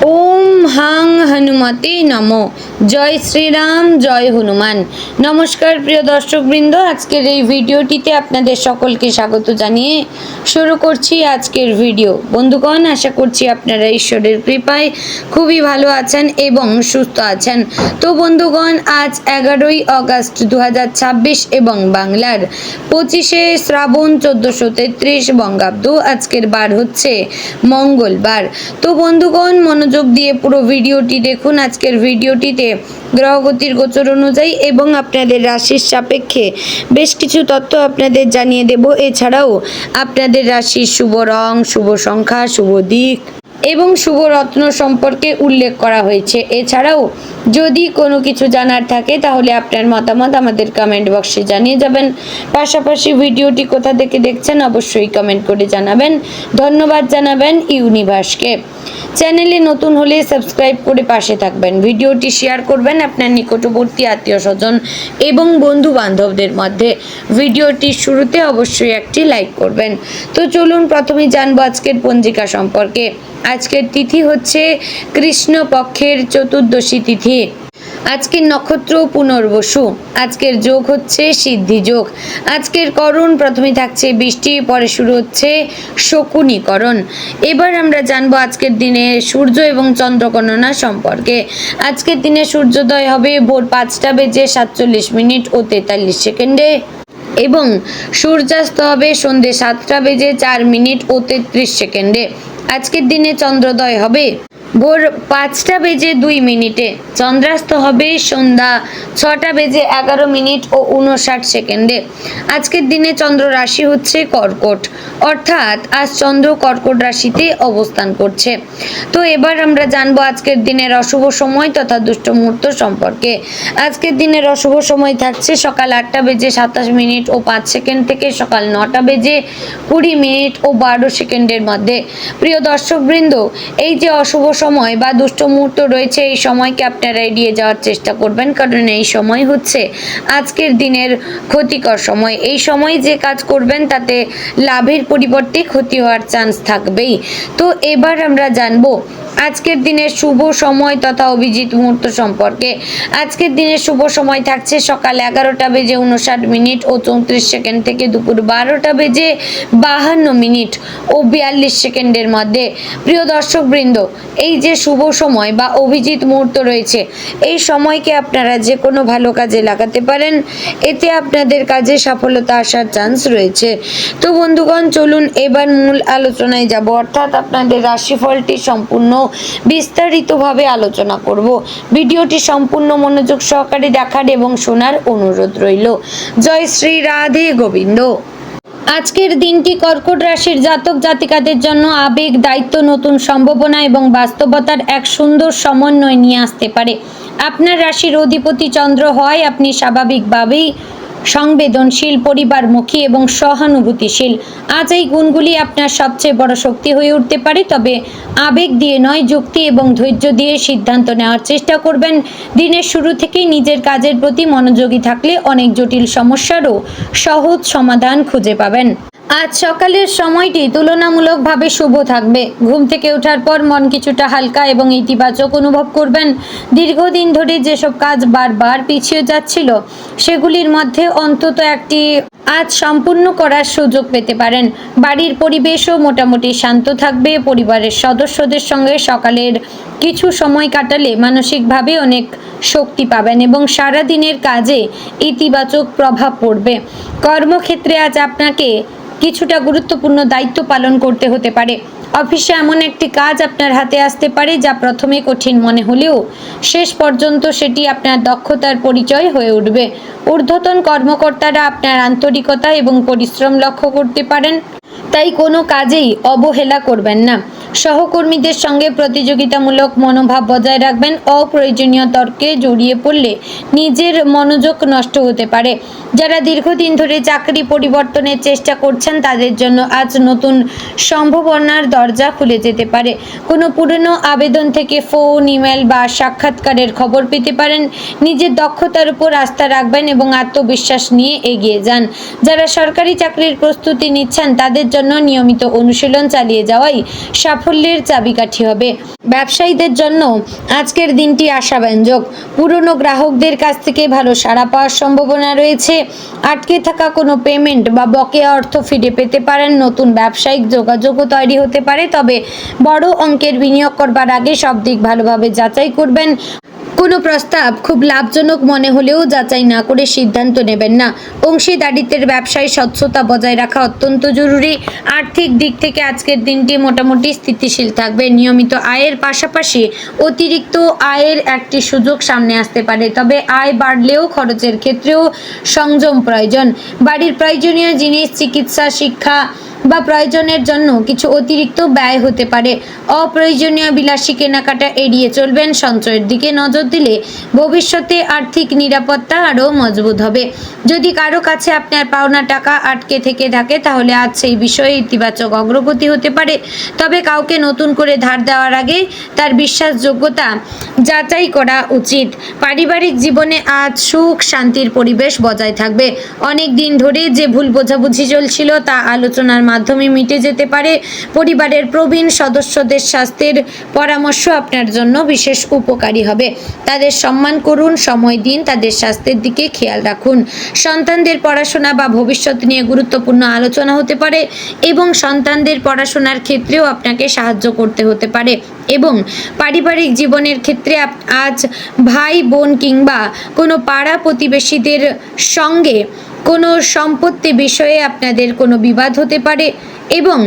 ওম হাং হনুমতে নমো। জয় শ্রীরাম, জয় হনুমান। নমস্কার প্রিয় দর্শকবৃন্দ, আজকের এই ভিডিওটিতে আপনাদের সকলকে স্বাগত জানিয়ে শুরু করছি আজকের ভিডিও। বন্ধুগণ, আশা করছি আপনারা ঈশ্বরের কৃপায় খুবই ভালো আছেন এবং সুস্থ আছেন। তো বন্ধুগণ, আজ 11ই আগস্ট 2026 এবং বাংলার 25শে শ্রাবণ 1433 বঙ্গাব্দ। আজকের বার হচ্ছে মঙ্গলবার। তো বন্ধুগণ, মনোযোগ দিয়ে পুরো ভিডিওটি দেখুন। আজকের ভিডিওটিতে গ্রহগতির গোচর অনুযায়ী এবং আপনাদের রাশির সাপেক্ষে বেশ কিছু তথ্য আপনাদের জানিয়ে দেব। এছাড়াও আপনাদের রাশির শুভ রং, শুভ সংখ্যা, শুভ দিক এবং শুভ রত্ন সম্পর্কে উল্লেখ করা হয়েছে। এছাড়াও যদি কোনো কিছু জানার থাকে তাহলে আপনার মতামত আমাদের কমেন্ট বক্সে জানিয়ে যাবেন। পাশাপাশি ভিডিওটি কোথা থেকে দেখছেন অবশ্যই কমেন্ট করে জানাবেন। ধন্যবাদ জানাবেন ইউনিভার্সকে। চ্যানেলে নতুন হলে সাবস্ক্রাইব করে পাশে থাকবেন। ভিডিওটি শেয়ার করবেন আপনার নিকটবর্তী আত্মীয় স্বজন এবং বন্ধু বান্ধবদের মধ্যে। ভিডিওটির শুরুতে অবশ্যই একটি লাইক করবেন। তো চলুন প্রথমে জানবো আজকের পঞ্জিকা সম্পর্কে। আজকের তিথি হচ্ছে কৃষ্ণ পক্ষের চতুর্দশী তিথি। আজকের নক্ষত্র পুনর্বসু। আজকের যোগ হচ্ছে সিদ্ধি যোগ। আজকের করণ প্রথমে থাকছে বৃষ্টি, পরে শুরু হচ্ছে শকুনিকরণ। এবার আমরা জানবো আজকের দিনে সূর্য এবং চন্দ্র গণনা সম্পর্কে। আজকের দিনে সূর্যোদয় হবে ভোর 5:47 ও 43 সেকেন্ডে এবং সূর্যাস্ত হবে সন্ধ্যে 7:04 ও 33 সেকেন্ডে। আজকের দিনে চন্দ্রোদয় হবে ভোর 5:02। চন্দ্রাস্ত হবে সন্ধ্যা 6:11 ও 59 সেকেন্ডে। আজকের দিনে চন্দ্র রাশি হচ্ছে কর্কট, অর্থাৎ আজ চন্দ্র কর্কট রাশিতে অবস্থান করছে। তো এবার আমরা জানবো আজকের দিনের অশুভ সময় তথা দুষ্ট মুহূর্ত সম্পর্কে। আজকের দিনের অশুভ সময় থাকছে সকাল 8:27 ও 5 সেকেন্ড থেকে সকাল 9:20 ও 12 সেকেন্ডের মধ্যে। প্রিয় দর্শকবৃন্দ, এই যে অশুভ সময় বা দুষ্ট মুহূর্ত রয়েছে, এই সময়কে আপনারা এড়িয়ে যাওয়ার চেষ্টা করবেন, কারণ এই সময় হচ্ছে আজকের দিনের ক্ষতিকর সময়। এই সময় যে কাজ করবেন তাতে লাভের পরিবর্তে ক্ষতি হওয়ার চান্স থাকবেই। তো এবার আমরা জানবো আজকের দিনের শুভ সময় তথা অভিজিৎ মুহূর্ত সম্পর্কে। আজকের দিনের শুভ সময় থাকছে সকাল 11:59 ও 34 সেকেন্ড থেকে দুপুর 12:52 ও 42 সেকেন্ডের মধ্যে। প্রিয় দর্শকবৃন্দ, এই যে শুভ সময় বা অভিজিৎ মুহূর্ত রয়েছে, এই সময়কে আপনারা যে কোনো ভালো কাজে লাগাতে পারেন। এতে আপনাদের কাজে সফলতা আসার চান্স রয়েছে। তো বন্ধুগণ, চলুন এবার মূল আলোচনায় যাব, অর্থাৎ আপনাদের রাশিফলটি সম্পূর্ণ বিস্তারিতভাবে আলোচনা করব। ভিডিওটি সম্পূর্ণ মনোযোগ সহকারে দেখার এবং শোনার অনুরোধ রইল। জয় শ্রী রাধে গোবিন্দ। আজকের দিনটি কর্কট রাশির জাতক জাতিকাদের জন্য আবেগ, দায়িত্ব, নতুন সম্ভাবনা এবং বাস্তবতার এক সুন্দর সমন্বয় নিয়ে আসতে পারে। আপনার রাশির অধিপতি চন্দ্র হয় আপনি স্বাভাবিকভাবেই সংবেদনশীল, পরিবারমুখী এবং সহানুভূতিশীল। আজ এই গুণগুলি আপনার সবচেয়ে বড় শক্তি হয়ে উঠতে পারে। তবে আবেগ দিয়ে নয়, যুক্তি এবং ধৈর্য দিয়ে সিদ্ধান্ত নেওয়ার চেষ্টা করবেন। দিনের শুরু থেকেই নিজের কাজের প্রতি মনোযোগী থাকলে অনেক জটিল সমস্যারও সহজ সমাধান খুঁজে পাবেন। আজ সকালের সময়টি তুলনামূলকভাবে শুভ থাকবে। ঘুম থেকে ওঠার পর মন কিছুটা হালকা এবং ইতিবাচক অনুভব করবেন। দীর্ঘদিন ধরে যেসব কাজ বারবার পিছিয়ে যাচ্ছিল, সেগুলির মধ্যে অন্তত একটি আজ সম্পূর্ণ করার সুযোগ পেতে পারেন। বাড়ির পরিবেশও মোটামুটি শান্ত থাকবে। পরিবারের সদস্যদের সঙ্গে সকালের কিছু সময় কাটালে মানসিকভাবে অনেক শক্তি পাবেন এবং সারা দিনের কাজে ইতিবাচক প্রভাব পড়বে। কর্মক্ষেত্রে আজ আপনাকে কিছুটা গুরুত্বপূর্ণ দায়িত্ব পালন করতে হতে পারে। অফিসে এমন একটি কাজ আপনার হাতে আসতে পারে যা প্রথমে কঠিন মনে হলেও শেষ পর্যন্ত সেটি আপনার দক্ষতার পরিচয় হয়ে উঠবে। ঊর্ধ্বতন কর্মকর্তারা আপনার আন্তরিকতা এবং পরিশ্রম লক্ষ্য করতে পারেন, তাই কোনো কাজেই অবহেলা করবেন না। সহকর্মীদের সঙ্গে প্রতিযোগিতামূলক মনোভাব বজায় রাখবেন। অপ্রয়োজনীয় তর্কে জড়িয়ে পড়লে নিজের মনোযোগ নষ্ট হতে পারে। যারা দীর্ঘদিন ধরে চাকরি পরিবর্তনের চেষ্টা করছেন তাদের জন্য আজ নতুন সম্ভাবনার দরজা খুলে যেতে পারে। কোনো পুরনো আবেদন থেকে ফোন, ইমেল বা সাক্ষাৎকারের খবর পেতে পারেন। নিজের দক্ষতার উপর আস্থা রাখবেন এবং আত্মবিশ্বাস নিয়ে এগিয়ে যান। যারা সরকারি চাকরির প্রস্তুতি নিচ্ছেন তাদের জন্য নিয়মিত অনুশীলন চালিয়ে যাওয়াই সাফল্য সাফল্যের চাবিকাঠি হবে। ব্যবসায়ীদের জন্য আজকের দিনটি আশাব্যঞ্জক। পুরনো গ্রাহকদের কাছ থেকে ভালো সাড়া পাওয়ার সম্ভাবনা রয়েছে। আটকে থাকা কোনো পেমেন্ট বা বকেয়া অর্থ ফিরে পেতে পারেন। নতুন ব্যবসায়িক যোগাযোগও তৈরি হতে পারে, তবে বড় অঙ্কের বিনিয়োগ করবার আগে সব দিক ভালোভাবে যাচাই করবেন। কোনো প্রস্তাব খুব লাভজনক মনে হলেও যাচাই না করে সিদ্ধান্ত নেবেন না। অংশীদারিত্বের ব্যবসায় স্বচ্ছতা বজায় রাখা অত্যন্ত জরুরি। আর্থিক দিক থেকে আজকের দিনটি মোটামুটি স্থিতিশীল থাকবে। নিয়মিত আয়ের পাশাপাশি অতিরিক্ত আয়ের একটি সুযোগ সামনে আসতে পারে, তবে আয় বাড়লেও খরচের ক্ষেত্রেও সংযম প্রয়োজন। বাড়ির প্রয়োজনীয় জিনিস, চিকিৎসা, শিক্ষা বা প্রয়োজনের জন্য কিছু অতিরিক্ত ব্যয় হতে পারে। অপ্রয়োজনীয় বিলাসী কেনাকাটা এড়িয়ে চলবেন। সঞ্চয়ের দিকে নজর দিলে ভবিষ্যতে আর্থিক নিরাপত্তা আরও মজবুত হবে। যদি কারো কাছে আপনার পাওনা টাকা আটকে থেকে থাকে তাহলে আজ সেই বিষয়ে ইতিবাচক অগ্রগতি হতে পারে, তবে কাউকে নতুন করে ধার দেওয়ার আগে তার বিশ্বাসযোগ্যতা যাচাই করা উচিত। পারিবারিক জীবনে আজ সুখ শান্তির পরিবেশ বজায় থাকবে। অনেক দিন ধরে যে ভুল বোঝাবুঝি চলছিল তা আলোচনার মাধ্যমে মিটে যেতে পারে। পরিবারের প্রবীণ সদস্যদের স্বাস্থ্যের পরামর্শ আপনার জন্য বিশেষ উপকারী হবে। তাদের সম্মান করুন, সময় দিন, তাদের স্বাস্থ্যের দিকে খেয়াল রাখুন। সন্তানদের পড়াশোনা বা ভবিষ্যৎ নিয়ে গুরুত্বপূর্ণ আলোচনা হতে পারে এবং সন্তানদের পড়াশোনার ক্ষেত্রেও আপনাকে সাহায্য করতে হতে পারে। এবং পারিবারিক জীবনের ক্ষেত্রে আজ ভাই বোন কিংবা কোনো পাড়া প্রতিবেশীদের সঙ্গে কোনো সম্পত্তি বিষয়ে আপনাদের কোনো বিবাদ হতে পারে, এবং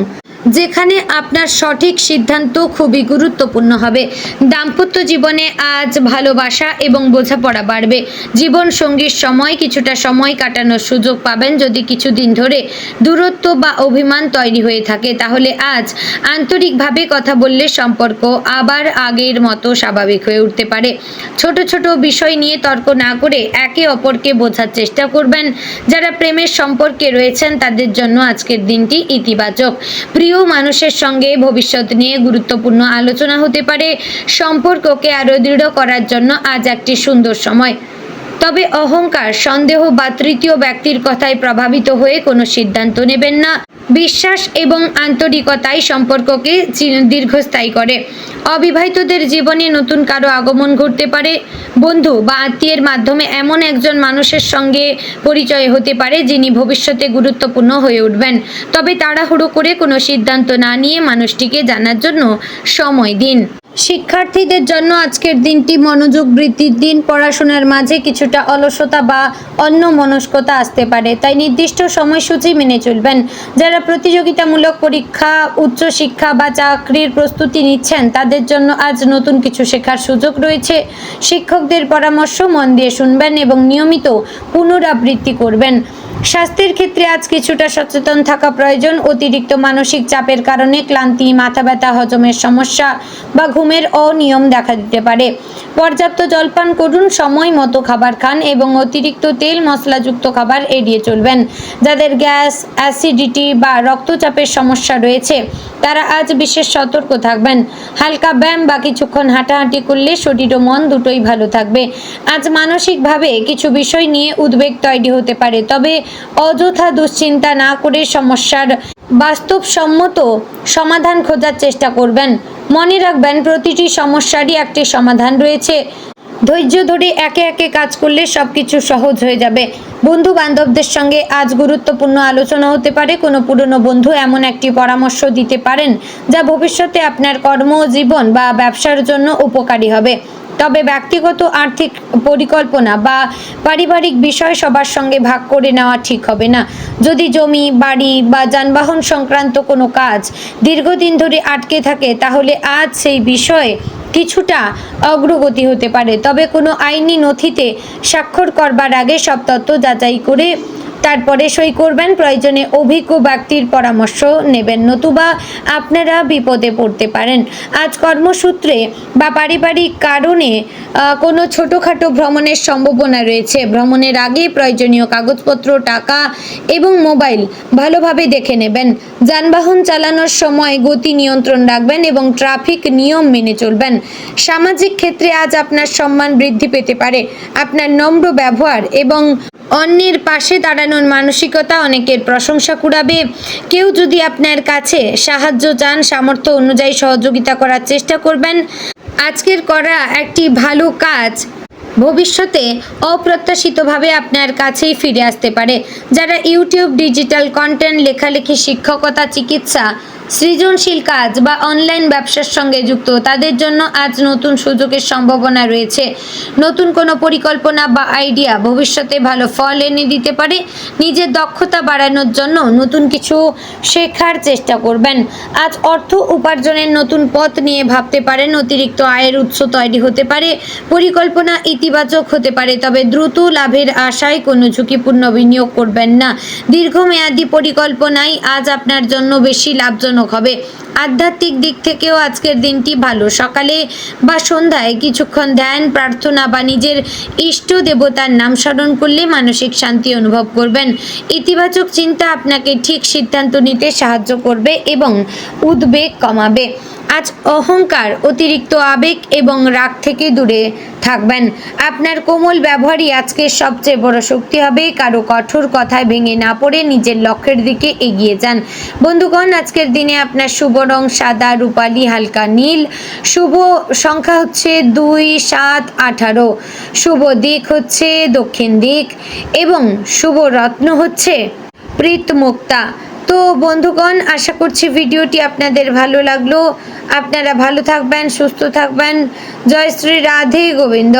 যেখানে আপনার সঠিক সিদ্ধান্ত খুবই গুরুত্বপূর্ণ হবে। দাম্পত্য জীবনে আজ ভালোবাসা এবং বোঝাপড়া বাড়বে। জীবন সঙ্গীর সময় কিছুটা সময় কাটানোর সুযোগ পাবেন। যদি কিছুদিন ধরে দূরত্ব বা অভিমান তৈরি হয়ে থাকে তাহলে আজ আন্তরিকভাবে কথা বললে সম্পর্ক আবার আগের মতো স্বাভাবিক হয়ে উঠতে পারে। ছোট ছোট বিষয় নিয়ে তর্ক না করে একে অপরকে বোঝার চেষ্টা করবেন। যারা প্রেমের সম্পর্কে রয়েছেন তাদের জন্য আজকের দিনটি ইতিবাচক। প্রিয় মানুষের সঙ্গে ভবিষ্যৎ নিয়ে গুরুত্বপূর্ণ আলোচনা হতে পারে। সম্পর্ককে আরও দৃঢ় করার জন্য আজ একটি সুন্দর সময়। তবে অহংকার, সন্দেহ বা তৃতীয় ব্যক্তির কথায় প্রভাবিত হয়ে কোনো সিদ্ধান্ত নেবেন না। বিশ্বাস এবং আন্তরিকতাই সম্পর্ককে দীর্ঘস্থায়ী করে। অবিবাহিতদের জীবনে নতুন কারো আগমন ঘটতে পারে। বন্ধু বা আত্মীয়ের মাধ্যমে এমন একজন মানুষের সঙ্গে পরিচয় হতে পারে যিনি ভবিষ্যতে গুরুত্বপূর্ণ হয়ে উঠবেন, তবে তাড়াহুড়ো করে কোনো সিদ্ধান্ত না নিয়ে মানুষটিকে জানার জন্য সময় দিন। শিক্ষার্থীদের জন্য আজকের দিনটি মনোযোগ বৃদ্ধির দিন। পড়াশোনার মাঝে কিছুটা অলসতা বা অন্যমনস্কতা আসতে পারে, তাই নির্দিষ্ট সময়সূচি মেনে চলবেন। যারা প্রতিযোগিতামূলক পরীক্ষা, উচ্চশিক্ষা বা চাকরির প্রস্তুতি নিচ্ছেন তাদের জন্য আজ নতুন কিছু শেখার সুযোগ রয়েছে। শিক্ষকদের পরামর্শ মন দিয়ে শুনবেন এবং নিয়মিত পুনরাবৃত্তি করবেন। স্বাস্থ্যের ক্ষেত্রে আজ কিছুটা সচেতন থাকা প্রয়োজন। অতিরিক্ত মানসিক চাপের কারণে ক্লান্তি, মাথা ব্যথা, হজমের সমস্যা বা ঘুমের অনিয়ম দেখা দিতে পারে। পর্যাপ্ত জলপান করুন, সময় মতো খাবার খান এবং অতিরিক্ত তেল মশলাযুক্ত খাবার এড়িয়ে চলবেন। যাদের গ্যাস, অ্যাসিডিটি বা রক্তচাপের সমস্যা রয়েছে তারা আজ বিশেষ সতর্ক থাকবেন। হালকা ব্যায়াম বা কিছুক্ষণ হাঁটাহাঁটি করলে শরীর ও মন দুটোই ভালো থাকবে। আজ মানসিকভাবে কিছু বিষয় নিয়ে উদ্বেগ তৈরি হতে পারে, তবে অযথা দুশ্চিন্তা না করে সমস্যার বাস্তবসম্মত সমাধান খোঁজার চেষ্টা করবেন। মনে রাখবেন প্রতিটি সমস্যারই একটি সমাধান রয়েছে। ধৈর্য ধরে একে একে কাজ করলে সবকিছু সহজ হয়ে যাবে। বন্ধু বান্ধবদের সঙ্গে আজ গুরুত্বপূর্ণ আলোচনা হতে পারে। কোনো পুরনো বন্ধু এমন একটি পরামর্শ দিতে পারেন যা ভবিষ্যতে আপনার কর্মজীবন বা ব্যবসার জন্য উপকারী হবে। তবে ব্যক্তিগত আর্থিক পরিকল্পনা বা পারিবারিক বিষয় সবার সঙ্গে ভাগ করে নেওয়া ঠিক হবে না। যদি জমি, বাড়ি বা যানবাহন সংক্রান্ত কোনো কাজ দীর্ঘদিন ধরে আটকে থাকে তাহলে আজ সেই বিষয়ে কিছুটা অগ্রগতি হতে পারে, তবে কোনো আইনি নথিতে স্বাক্ষর করবার আগে সব তথ্য যাচাই করে তারপরে সই করবেন। প্রয়োজনে অভিজ্ঞ ব্যক্তির পরামর্শ নেবেন, নতুবা আপনারা বিপদে পড়তে পারেন। আজ কর্মসূত্রে বা পারিবারিক কারণে কোনো ছোটোখাটো ভ্রমণের সম্ভাবনা রয়েছে। ভ্রমণের আগে প্রয়োজনীয় কাগজপত্র, টাকা এবং মোবাইল ভালোভাবে দেখে নেবেন। যানবাহন চালানোর সময় গতি নিয়ন্ত্রণ রাখবেন এবং ট্রাফিক নিয়ম মেনে চলবেন। সামাজিক ক্ষেত্রে আজ আপনার সম্মান বৃদ্ধি পেতে পারে। আপনার নম্র ব্যবহার এবং অন্যের পাশে দাঁড়ানো বাড়ানোর মানসিকতা অনেকের প্রশংসা কুড়াবে। কেউ যদি আপনার কাছে সাহায্য চান, সামর্থ্য অনুযায়ী সহযোগিতা করার চেষ্টা করবেন। আজকের করা একটি ভালো কাজ ভবিষ্যতে অপ্রত্যাশিতভাবে আপনার কাছেই ফিরে আসতে পারে। যারা ইউটিউব, ডিজিটাল কন্টেন্ট, লেখালেখি, শিক্ষকতা, চিকিৎসা, সৃজনশীল কাজ বা অনলাইন ব্যবসার সঙ্গে যুক্ত, তাদের জন্য আজ নতুন সুযোগের সম্ভাবনা রয়েছে। নতুন কোনো পরিকল্পনা বা আইডিয়া ভবিষ্যতে ভালো ফল এনে দিতে পারে। নিজের দক্ষতা বাড়ানোর জন্য নতুন কিছু শেখার চেষ্টা করবেন। আজ অর্থ উপার্জনের নতুন পথ নিয়ে ভাবতে পারেন। অতিরিক্ত আয়ের উৎস তৈরি হতে পারে। পরিকল্পনা ইতিবাচক হতে পারে, তবে দ্রুত লাভের আশায় কোনো ঝুঁকিপূর্ণ বিনিয়োগ করবেন না। দীর্ঘমেয়াদী পরিকল্পনাই আজ আপনার জন্য বেশি লাভজনক হবে। আধ্যাত্মিক দিক থেকেও আজকের দিনটি ভালো। সকালে বা সন্ধ্যায় কিছুক্ষণ ধ্যান, প্রার্থনা বা নিজের ইষ্ট দেবতার নাম স্মরণ করলে মানসিক শান্তি অনুভব করবেন। ইতিবাচক চিন্তা আপনাকে ঠিক সিদ্ধান্ত নিতে সাহায্য করবে এবং উদ্বেগ কমাবে। আজ অহংকার, অতিরিক্ত আবেগ এবং রাগ থেকে দূরে থাকবেন। আপনার কোমল ব্যবহারই আজকের সবচেয়ে বড় শক্তি হবে। কারো কঠোর কথায় ভেঙে না পড়ে নিজের লক্ষ্যের দিকে এগিয়ে যান। বন্ধুগণ, আজকের দিনে আপনার শুভ রং সাদা, রূপালী, হালকা নীল। শুভ সংখ্যা হচ্ছে 2, 7, 18। শুভ দিক হচ্ছে দক্ষিণ দিক এবং শুভ রত্ন হচ্ছে প্রীতমুক্তা। তো বন্ধুগণ, আশা করছি ভিডিওটি আপনাদের ভালো লাগলো। আপনারা ভালো থাকবেন, সুস্থ থাকবেন। জয় শ্রী রাধে গোবিন্দ।